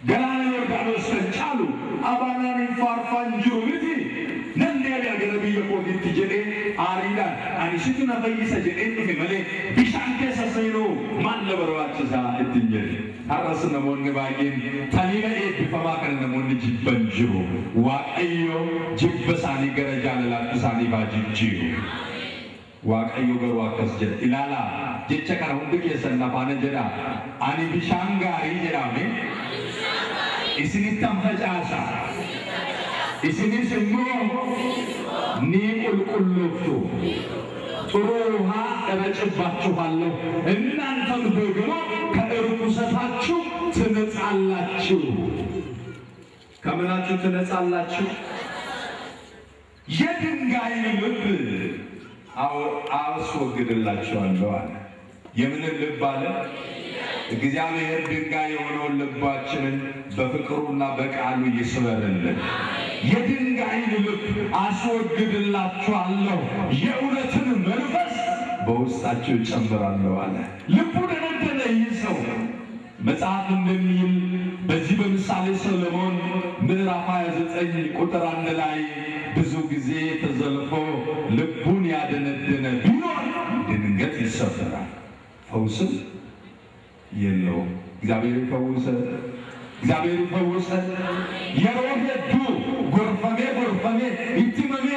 ገላና ዮርዳኖስ ተንጫሉ አባናን ፋርፋንጁሩቲ ነንዴል ያገረብየ ቆዲት ጀዴ አሪዳ አንሽቱ ነፈይሰ ጀዴ ፍመለ ቢሻንከ ሰሰይኖ ማን ለበረዋችሳ እትንጀል አራስ ነሞን ባጌን ታሊለ ቢፈማ ከነ ነሞን ጅበንጅሩ ዋቀዮ ጅበሳኒ ገረጃ ለላጥሳኒ ባጅጂሩ ዋቀዮ ገሩ አከስጀ ኢላላ ጀቸ ከነ ሁንድ ከሰና ፋነ ጀዳ አኒ ቢሻንጋሪ ጀራሜ isinitam facaasa isinis immoo ni qulqulluftu ጥሩሃ እረጭባችኋለሁ እናንተም ደግሞ ከእርኩሰታችሁ ትነጻላችሁ ከምናችሁ ትነጻላችሁ የድንጋይ ልብ አስወግድላችኋለሁ አለ የምን ልብ አለ እግዚአብሔር ድንጋይ የሆነውን ልባችንን በፍቅሩና በቃሉ ይስበርልን የድንጋይ ልብ አስወግድላችኋለሁ የእውነትን መንፈስ በውስጣችሁ ጨምራለሁ አለ ልቡ ደነደነ ይሰው መጽሐፍ እንደሚል በዚህ በምሳሌ ሰሎሞን ምዕራፍ 29 ቁጥር 1 ላይ ብዙ ጊዜ ተዘልፎ ልቡን ያደነደነ ቢኖር ድንገት ይሰበራል ፈውስም የለው እግዚአብሔር ፈውሰ የሮሄዱ ጎርፈሜ ኢትመሜ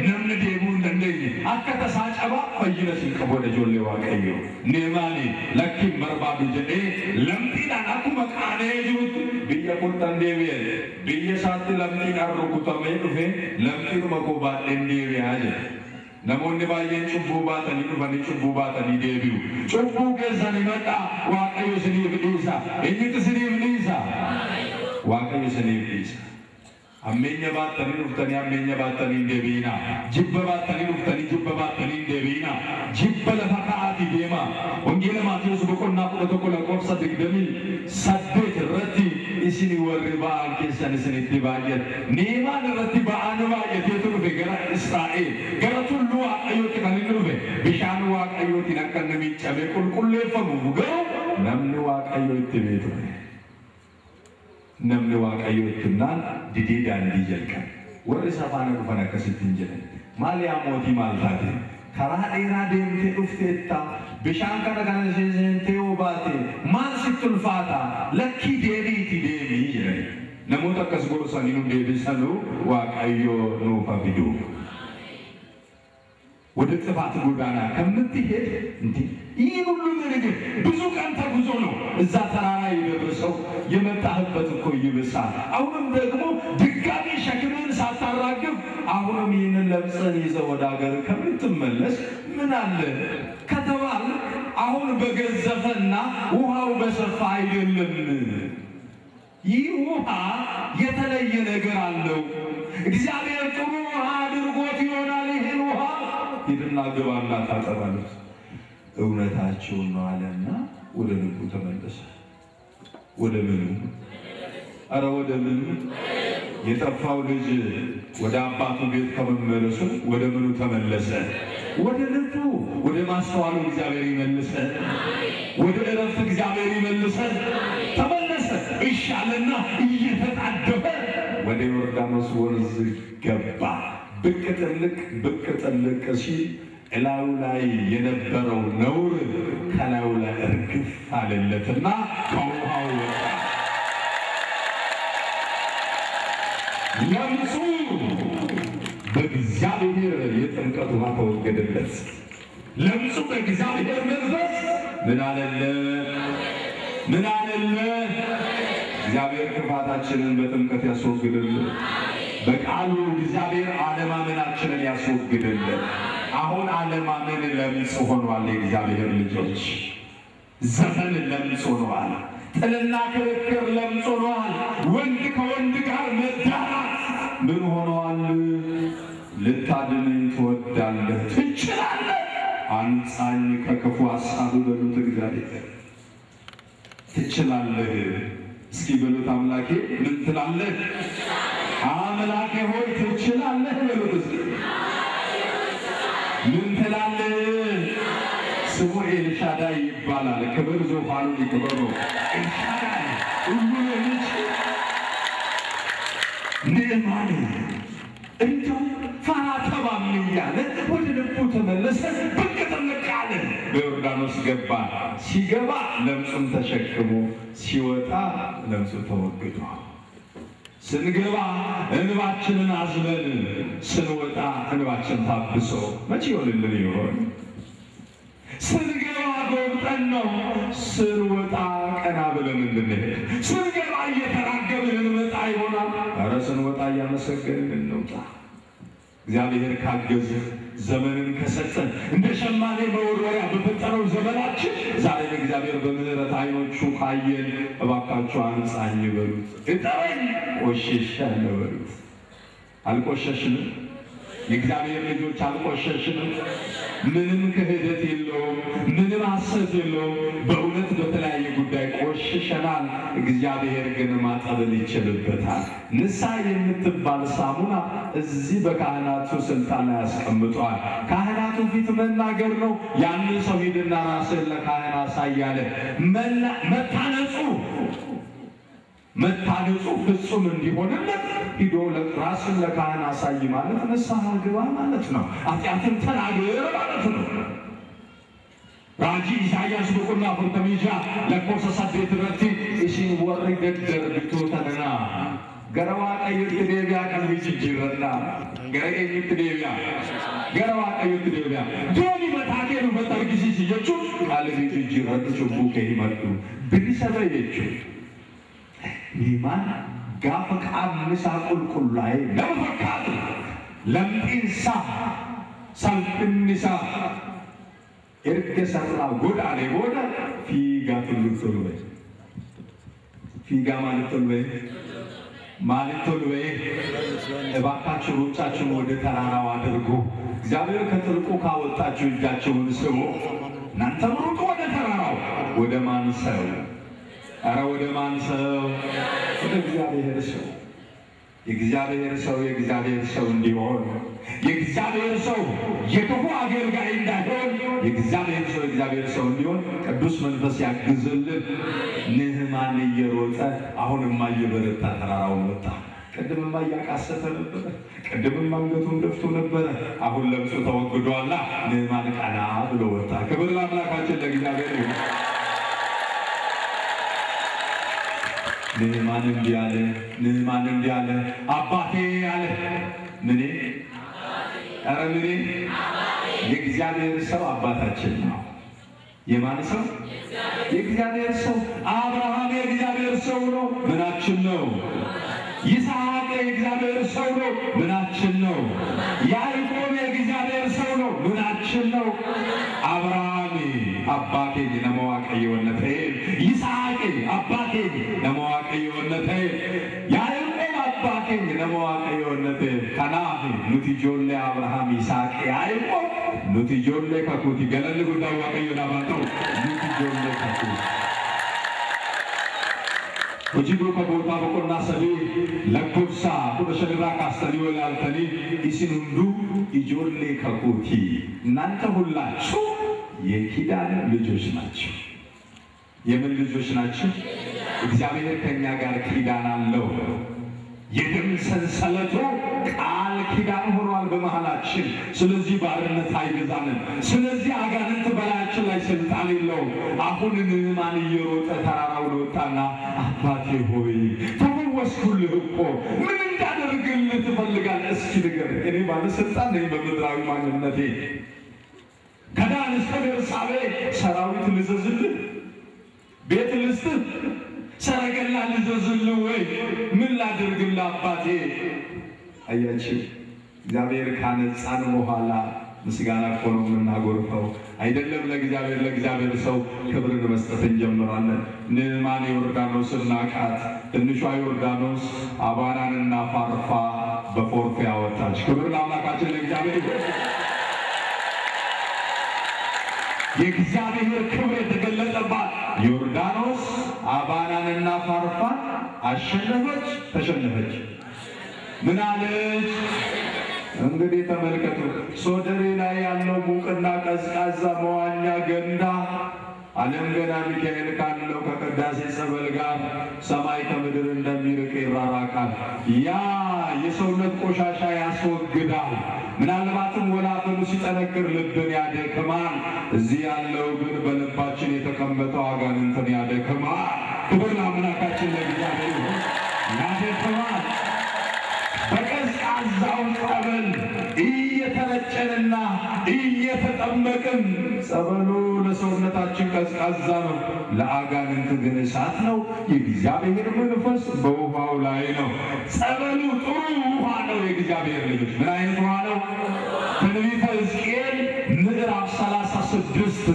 ነምን ደቡ እንደይ አከተሳጨባ ፈይነስ ከቦደ ጆሌ ዋቀዮ ኔማኒ ለኪ መርባዱ ጀዴ ለምቲዳን አኩመ ቃኔ ጅሩት ቢየቁንታን ዴቤ ቢየሳት ለምቲን አርኩተሜ ዱፌ ለምቲኑ መቆባ እንዴቤ አጀ namoonni baay'een cubbuu baatanii dhufanii cubbuu baatanii deebi'u cubbuu keessan himata waaqayyo isiniif dhiisa eenyutu isiniif dhiisa waaqayyo isiniif dhiisa ammeenya baatanii dhuftanii ammeenya baatanii deebi'ina jibba baatanii dhuftanii jibba baatanii deebi'ina jibba lafa ka'aatii deema wangeela Maatiyos boqonnaa 11 lakkoofsa 28 irratti isini warri ba'an keessan isinitti baay'at neemaan irratti ba'an baay'ateetu dhufe gara Israa'el gara tulluu waaqayyooti kan inni dhufe bishaan waaqayyootiin akka namni cabee qulqulleeffamu garuu namni waaqayyootti beeku namni waaqayyoottinaan didii daandii jalqabe warri safaana dhufan akkasittiin jedhan maaliyaa mootii maal taate karaa dheeraa deemtee dhufteetta bishaan kana seentee obaate maal sitti ulfaata lakkii deebiiti deebii jedhan namoota akkas gorsanii nu deebisanuu waaqayyoo nuuf fidu ወደ ጥፋት ጎዳና ከምትሄድ እንዴ ይህ ሁሉ ነገር ብዙ ቀን ተጉዞ ነው እዛ ተራራ የደረሰው የመጣህበት እኮ ይብሳል አሁንም ደግሞ ድጋሚ ሸክምን ሳታራግፍ አሁንም ይህንን ለብሰን ይዘው ወደ ሀገር ከምትመለስ ምን አለ ከተባለ አሁን በገዘፈና ውሃው በሰፋ አይደለም ይህ ውሃ የተለየ ነገር አለው እግዚአብሔር ጥሩ ውሃ አድርጎት ይሆናል ይሄን ውሃ ይድና ገባና ታጠባሉት እውነታቸው ነው አለና ወደ ልቡ ተመለሰ ወደ ምኑ አረ ወደ ምኑ የጠፋው ልጅ ወደ አባቱ ቤት ከመመለሱ ወደ ምኑ ተመለሰ ወደ ልቡ ወደ ማስተዋሉ እግዚአብሔር ይመልሰ ወደ እረፍት እግዚአብሔር ይመልሰ ተመለሰ ይሻለና እየተጣደፈ ወደ ዮርዳኖስ ወንዝ ገባ ብቅጥልቅ ሲል እላዩ ላይ የነበረው ነውር ከላዩ ላይ እርግፍ አለለትና ከውሃው ወጣ ለምጹ በእግዚአብሔር የጥምቀት ውሃ ተወገደለት ለምጹ በእግዚአብሔር መንፈስ ምን አለለ እግዚአብሔር ክፋታችንን በጥምቀት ያስወግድልን በቃሉ እግዚአብሔር ዓለማመናችንን ያስወግድልን አሁን ዓለማመን ለምጽ ሆኗል የእግዚአብሔር ልጆች ዘፈን ለምጽ ሆኗል ጥልና ክርክር ለምጽ ሆኗል ወንድ ከወንድ ጋር መዳራት ምን ሆኗል ልታድነኝ ትወዳለህ ትችላለህ አንጻኝ ከክፉ ሐሳብ በሉት እግዚአብሔር ትችላለህ እስኪ በሉት አምላኬ ምን ትላለህ አምላኬ ሆይ ትችላለህ በሉት ምን ትላለህ ስሙ ኤልሻዳይ ይባላል ክብር ዙፋኑ ይክበሩ ኤልሻዳይ ሁሉ ንዕማን እንደው ፈራ ተባም እያለ ወደ ልቡ ተመለሰ። ብቅ ጥልቅ አለ። በዮርዳኖስ ገባ። ሲገባ ለምጹን ተሸክሞ ሲወጣ ለምጹ ተወግዷል። ስንገባ እንባችንን አዝለን ስንወጣ እንባችን ታብሶ መቼ ይሆንልን ይሆን? ስንገባ ጎብጠን ነው፣ ስንወጣ ቀና ብለን እንድንሄድ። ስንገባ እየተራገምን እንመጣ ይሆናል። ኧረ ስንወጣ እያመሰገንን እንውጣ። እግዚአብሔር ካገዘ ዘመንን ከሰጠን እንደ ሸማኔ መወርወሪያ በፈጠረው ዘመናችን ዛሬ እግዚአብሔር በምህረት አይኖቹ ካየን እባካችሁ አንጻኝ በሉት፣ እጠረኝ ቆሽሻለሁ በሉት። አልቆሸሽንም? የእግዚአብሔር ልጆች አልቆሸሽንም? ምንም ክህደት የለውም፣ ምንም ሐሰት የለውም። በእውነት በተለያየ ጉዳይ ቆሽሸናል። እግዚአብሔር ግን ማጠብን ይችልበታል። ንስሐ የምትባል ሳሙና እዚህ በካህናቱ ስልጣን ላይ ያስቀምጧል። ካህናቱ ፊት መናገር ነው። ያንን ሰው ሂድና ራስን ለካህን አሳያለ። መታነጹ ፍጹም እንዲሆንለት ሂዶ ራስን ለካህን አሳይ ማለት ንስሐ ግባ ማለት ነው። ኃጢአትን ተናገር ማለት ነው። ራጂ ኢሳያስ በቁና ፍርተሚጃ ለኮሰ ሰዴት ረቲ እሺን ወሪ ገደር ብቶተና ገረዋ ቀይት ደቢያ ቀልቢጅ ጅረና ገረኤት ደቢያ ገረዋ ቀይት ደቢያ ዶኒ በታኬሩ በተርጊሲ ሲጀቹ ቀልቢጅ ጅረቱ ቹቡ ከይመጡ ብሊሰበ የቹ ኒማን ጋፈ ቃምሳ ቁልቁላይ ለመፈካት ለምጢንሳ ሰልጥንሳ ኤርገ ሰራ ጎዳኔ ጎዳ ፊጋ ትልጥልበይ ፊጋ ማለትልበይ ማለትልበይ እባካችሁ ሩጫችሁን ወደ ተራራው አድርጉ። እግዚአብሔር ከጥልቁ ካወጣችሁ እጃችሁን ስሙ። እናንተም ሩጡ ወደ ተራራው። ወደ ማን ሰው? ኧረ ወደ ማን ሰው? ወደ እግዚአብሔር ሰው። የእግዚአብሔር ሰው የእግዚአብሔር ሰው እንዲሆን፣ የእግዚአብሔር ሰው የክፉ አገልጋይ እንዳይሆን፣ የእግዚአብሔር ሰው የእግዚአብሔር ሰው እንዲሆን ቅዱስ መንፈስ ያግዝልን። ንዕማን እየሮጠ አሁንማ እየበረታ ተራራውን ወጣ። ቅድምማ እያቃሰተ ነበረ። ቅድምማ አንገቱን ደፍቶ ነበረ። አሁን ለምጹ ተወግዷላ። ንዕማን ቀና ብሎ ወጣ። ክብር ለአምላካችን ለእግዚአብሔር ይሁን። ንዕማን እንዲህ አለ፣ አባቴ አለ። ምኔ? ኧረ ምኔ? የእግዚአብሔር ሰው አባታችን ነው። የማን ሰው? የእግዚአብሔር ሰው። አብርሃም የእግዚአብሔር ሰው ነው። ምናችን ነው? ይስሐቅ የእግዚአብሔር ሰው ነው። ምናችን ነው? ያዕቆብ የእግዚአብሔር ሰው ነው። ምናችን ነው? አብርሃም አባቴ ለመዋቀ የወነተ ይስሐቅ አባቴ ለመዋቀ የወነተ ያዕቆብ አባቴ ለመዋቀ የወነተ ከናፍ ኑቲጆሌ አብርሃም ይስሐቅ ያዕቆብ ኑቲጆሌ ከኩቲ ገለል ጉዳይ ዋቀዮ ናባተው ኑቲጆሌ ከኩቲ ወጂዶ ከቦታ በቆና ሰቤ ለኩብሳ ኩበሸራ ካስተኒ ወላልተኒ ኢሲኑንዱ ኢጆሌ ከኩቲ እናንተ ሁላችሁ የኪዳን ልጆች ናቸው። የምን ልጆች ናቸው? እግዚአብሔር ከኛ ጋር ኪዳን አለው። የደም ሰንሰለቱ ቃል ኪዳን ሆኗል በመሃላችን። ስለዚህ ባርነት አይገዛንም። ስለዚህ አጋንንት በላያችን ላይ ስልጣን የለውም። አሁን ንዕማን እየሮጠ ተራራውን ወጣና አባቴ ሆይ ተፈወስኩልህ እኮ ምን እንዳደርግልህ ትፈልጋለህ? እስኪ ንገረኝ። እኔ ባለስልጣን ነኝ በምድራዊ ማንነቴ። ከዳን እስከ ቤርሳቤ ሰራዊት ልዘዝልህ? ቤት ልስጥህ? ሰረገላ ልዘዝልህ ወይ? ምን ላድርግልህ አባቴ? አያችሁ፣ እግዚአብሔር ካነጻን በኋላ ምስጋና እኮ ነው የምናጎርፈው። አይደለም ለእግዚአብሔር ሰው ክብርን መስጠት እንጀምራለን። ንዕማን ዮርዳኖስን ናቃት። ትንሿ ዮርዳኖስ አባራንና ፋርፋ በፎርፌ አወጣች። ክብር ለአምላካችን ለእግዚአብሔር ይሁን። የእግዚአብሔር ክብር የተገለጠባት ዮርዳኖስ አባናንና ፋርፋን አሸነፈች፣ ተሸነፈች። ምን አለች? እንግዲህ ተመልከቱ። ሶደሬ ላይ ያለው ሙቅና ቀዝቃዛ መዋኛ ገንዳ ዓለም ገና ሚካኤል ካለው ከቅዳሴ ጸበል ጋር ሰማይ ከምድር እንደሚርቅ ይራራቃል። ያ የሰውነት ቆሻሻ ያስወግዳል። ምናልባትም ወላፈኑ ሲጠነክር ልብን ያደክማል። እዚህ ያለው ግን በልባችን የተቀመጠው አጋንንትን ያደክማል። ክብር ለአምላካችን ለእግዚአብሔር ይሁን። ያደክማል። በቀዝቃዛው ጸበል እየተረጨንና እየተጠመቅን ጸበሉ ለሰውነታችን ቀዝቃዛ ነው፣ ለአጋንንት ግን እሳት ነው። የእግዚአብሔር መንፈስ በውሃው ላይ ነው። ጸበሉ ጥሩ ውሃ ነው። የእግዚአብሔር ልጆች ምን አይነት ውሃ ነው? ትንቢተ ሕዝቅኤል ምዕራፍ 36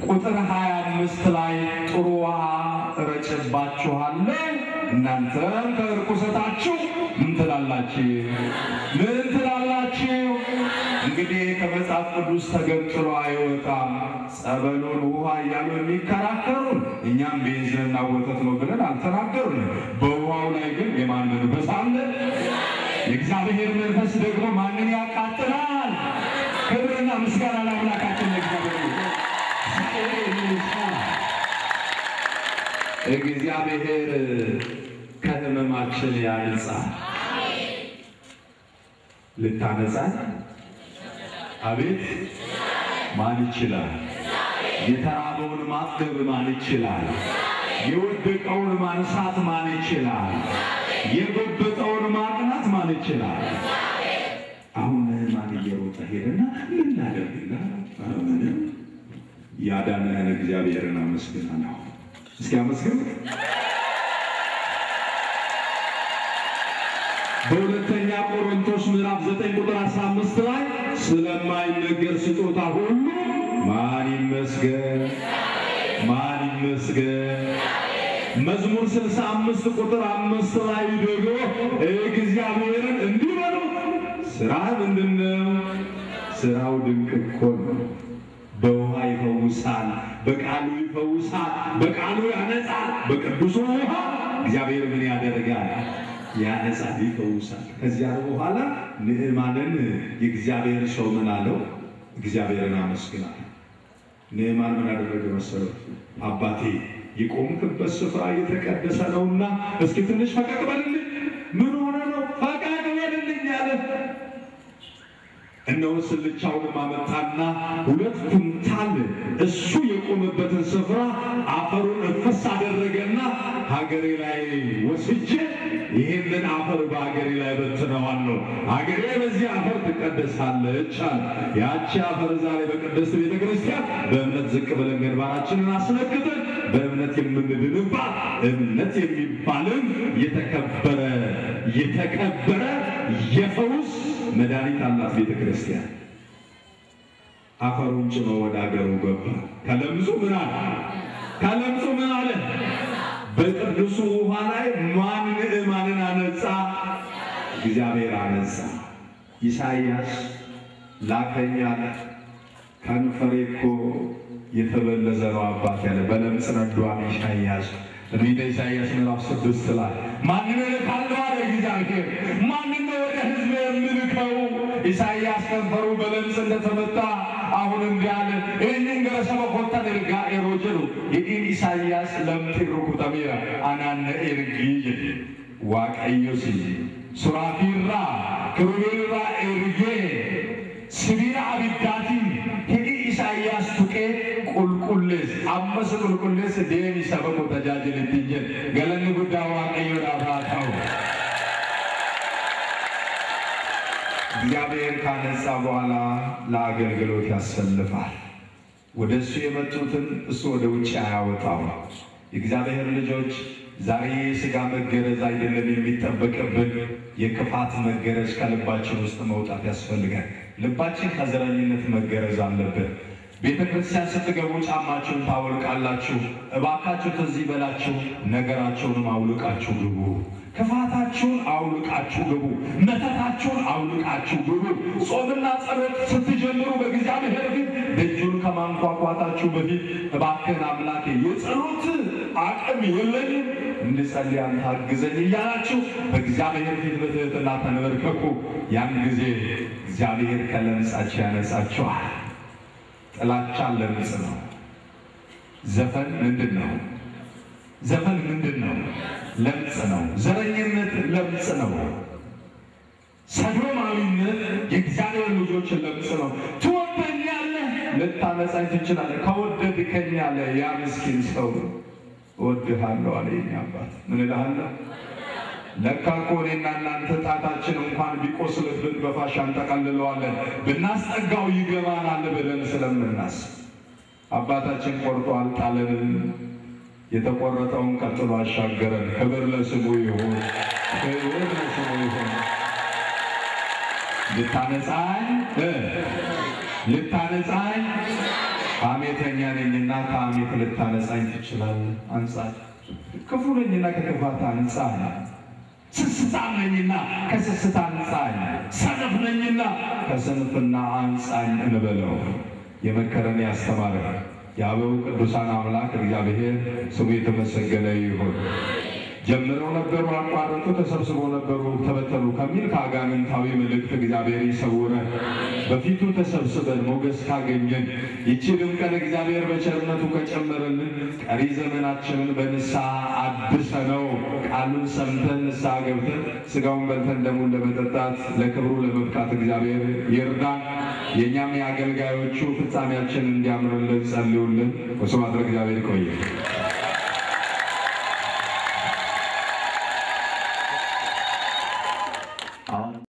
ቁጥር 25 ላይ ጥሩ ውሃ እረጭባችኋለሁ እናንተም ከርኩሰታችሁ ምን ትላላችሁ? ምን ትላላችሁ? እንግዲህ ከመጽሐፍ ቅዱስ ተገንጥሎ አይወጣም። ጸበሉን ውሃ እያሉ የሚከራከሩን እኛም ቤንዚንና ወተት ነው ብለን አልተናገሩንም። በውሃው ላይ ግን የማን መንፈስ አለ? የእግዚአብሔር መንፈስ ደግሞ ማንን ያቃጥላል? ክብርና ምስጋና ለአምላካችን ለእግዚአብሔር ይሁን። እግዚአብሔር ከህመማችን ያነጻል። ልታነጻን አቤት ማን ይችላል? የተራበውን ማጥገብ ማን ይችላል? የወደቀውን ማንሳት ማን ይችላል? የጎበጠውን ማቅናት ማን ይችላል? አሁን ማን እየሮጠ ሄደና ምን ላደርግና ምንም ያዳነን እግዚአብሔርን አመስግና ነው። እስኪ አመስግኑ። በሁለተኛ ቆሮንቶስ ምዕራፍ 9 ቁጥር 15 ላይ ስለማይነገር ስጦታ ሁሉ ማን ይመስገን? ማን ይመስገን? መዝሙር 65 ቁጥር 5 ላይ ደግሞ እግዚአብሔርን እንዲህ በሉ፣ ስራ ምንድነው? ስራው ድንቅ እኮ ነው። በውሃ ይፈውሳል፣ በቃሉ ይፈውሳል፣ በቃሉ ያነጻል። በቅዱሱ ውሃ እግዚአብሔር ምን ያደርጋል? ያነጻል፣ ይፈውሳል። ከዚያ በኋላ ንዕማንን የእግዚአብሔር ሰው ምን አለው? እግዚአብሔርን አመስግናል። ንዕማን ምን አደረገ መሰለው? አባቴ የቆምክበት ስፍራ የተቀደሰ ነውና እስኪ ትንሽ ፈቀቅ በልልኝ። ምን ሆነ ነው? ፈቀቅ በልልኝ አለ። እነሆ ስልቻውን ማመጣና 2 ኩንታል እሱ የቆመበትን ስፍራ አፈሩን እፍስ አደረገና ሀገሬ ላይ ወስጄ ይሄንን አፈር በሀገሬ ላይ በትነዋለሁ፣ ሀገሬ በዚህ አፈር ትቀደሳለች አለ። ያቺ አፈር ዛሬ በቅድስት ቤተ ክርስቲያን በእምነት ዝቅ ብለን ግንባራችንን አስነክተን በእምነት የምንድንባት እምነት የሚባልን የተከበረ የፈውስ መድኃኒት አላት ቤተ ክርስቲያን። አፈሩን ጭኖ ወደ ሀገሩ ገባ። ከለምጹ ምን አለ? ከለምጹ ምን አለ? በቅዱሱ ውሃ ላይ ማን ንዕማንን አነጻ? እግዚአብሔር አነጻ። ኢሳይያስ ላከኛል ከንፈሬ እኮ የተበለዘ ነው አባት ያለ በለምጽ ነዷል ኢሳይያስ። ትንቢተ ኢሳይያስ ምዕራፍ 6 ላይ ማንን እልካለሁ አለ እግዚአብሔር። ማንን ነው ወደ ሕዝብ የምልከው? ኢሳይያስ ከንፈሩ በለምጽ እንደተመታ አሁን እንዲያለ ይህንን ገረሰበ ኮተን እርጋ ኤሮጀሩ ይህን ኢሳይያስ ለምትሩ ኩተሜራ አናነ ኤርጊጅ ዋቀዮሲ ሱራፊራ ክሩቤራ ኤርጌ ስቢራ አቢዳቲ ሄዲ ኢሳይያስ ቱቄ ቁልቁሌስ አመስ ቁልቁሌስ ዴሚ ሰበኮ ተጃጅል እንዲጀን ገለን ጉዳ ዋቀዮ ዳራታው እግዚአብሔር ካነጻ በኋላ ለአገልግሎት ያሰልፋል። ወደ እሱ የመጡትን እሱ ወደ ውጭ አያወጣው። የእግዚአብሔር ልጆች ዛሬ የሥጋ መገረዝ አይደለም የሚጠበቅብን፣ የክፋት መገረዝ ከልባችን ውስጥ መውጣት ያስፈልጋል። ልባችን ከዘረኝነት መገረዝ አለበት። ቤተ ክርስቲያን ስትገቡ ጫማችሁን ታወልቃላችሁ። እባካችሁ ትዝ ይበላችሁ፣ ነገራችሁንም አውልቃችሁ ግቡ። ክፋታችሁን አውልቃችሁ ግቡ። መተታችሁን አውልቃችሁ ግቡ። ጾምና ጸሎት ስትጀምሩ በእግዚአብሔር ፊት ደጁን ከማንኳኳታችሁ በፊት እባክህን አምላኬ የጸሎት አቅም የለኝም እንድጸልይ አንተ አግዘኝ እያላችሁ በእግዚአብሔር ፊት በትህትና ተንበርከኩ። ያን ጊዜ እግዚአብሔር ከለምጻችሁ ያነጻችኋል። ጥላቻ ለምጽ ነው። ዘፈን ምንድነው? ዘፈን ምንድነው? ለምጽ ነው። ዘረኝነት ለምጽ ነው። ሰዶማዊነት የእግዚአብሔር ልጆችን ለምጽ ነው። ትወደኛለህ ልታነጻኝ ትችላለህ። ከወደድከኝ አለ ያ ምስኪን ሰው እወድሃለሁ አለ የእኛ አባት። ምን እልሃለሁ? ለካ እኮ እኔና እናንተ ጣታችን እንኳን ቢቆስልብን በፋሻ እንጠቀልለዋለን፣ ብናስጠጋው ይገባናል ብለን ስለምናስብ አባታችን ቆርጦ አልጣለንም። የተቆረጠውን ቀጥሎ አሻገረን። ክብር ለስሙ ይሁን፣ ክብር ለስሙ ይሁን። ልታነጻኝ ሐሜተኛ ነኝና ከሐሜት ልታነጻኝ ትችላለህ። አንጻኝ። ክፉ ነኝና ከክፋት አንጻኝ። ስስታም ነኝና ከስስት አንጻኝ። ሰነፍ ነኝና ከስንፍና አንጻኝ እንበለው። የመከረን ያስተማረ የአበው ቅዱሳን አምላክ እግዚአብሔር ስሙ የተመሰገነ ይሁን። ጀምረው ነበሩ፣ አቋረጡ፣ ተሰብስበው ነበሩ፣ ተበተኑ ከሚል ከአጋንንታዊ መልእክት እግዚአብሔር ይሰውረን። በፊቱ ተሰብስበን ሞገስ ካገኘን ይቺንም ቀን እግዚአብሔር በቸርነቱ ከጨመረልን ቀሪ ዘመናችንን በንስሐ አድሰነው ቃሉን ሰምተን ንስሐ ገብተን ሥጋውን በልተን ደሙን ለመጠጣት ለክብሩ ለመብቃት እግዚአብሔር ይርዳን። የእኛም የአገልጋዮቹ ፍጻሜያችን እንዲያምርልን ጸልዩልን። ወስብሐት ለእግዚአብሔር። ይቆየን።